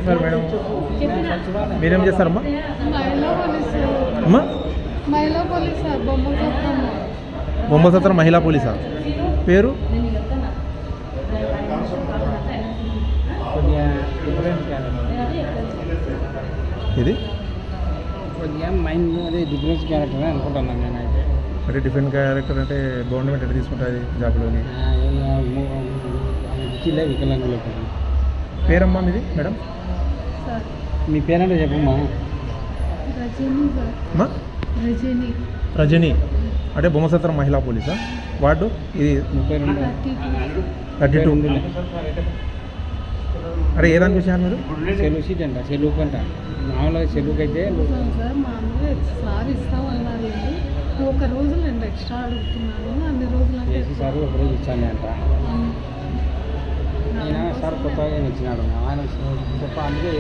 చేస్తున్నారు మేడం? మీరేం చేస్తారమ్మా? అమ్మా బొమ్మసత్రం మహిళా పోలీసా? పేరు? ఇది మైండ్ అదే డిఫరెన్స్ క్యారెక్టర్ అనుకుంటున్నాను నేనైతే. అంటే డిఫరెంట్ క్యారెక్టర్ అంటే గవర్నమెంట్ ఎట్లా తీసుకుంటుంది జాబ్లోని? వికలాంగులు. పేరమ్మా మీది మేడం? మీ పేరంటే చెప్పమ్మా. రజని అంటే బొమ్మసత్రం మహిళా పోలీసా? వార్డు ఇది 32. అరే ఏ దానికి వచ్చారు మీరు? సెలవు సీట్ అంట, సెలవుకి అంట. మామూలుగా సెలవుకి అయితే ఒక రోజు నేను ఎక్స్ట్రా అడుగుతున్నాను, అన్ని రోజులు సార్ ఒక రోజు ఇచ్చాను అంట. ఈయన సార్ కొత్తగా ఇచ్చినాడు ఆయన చెప్ప అందుకే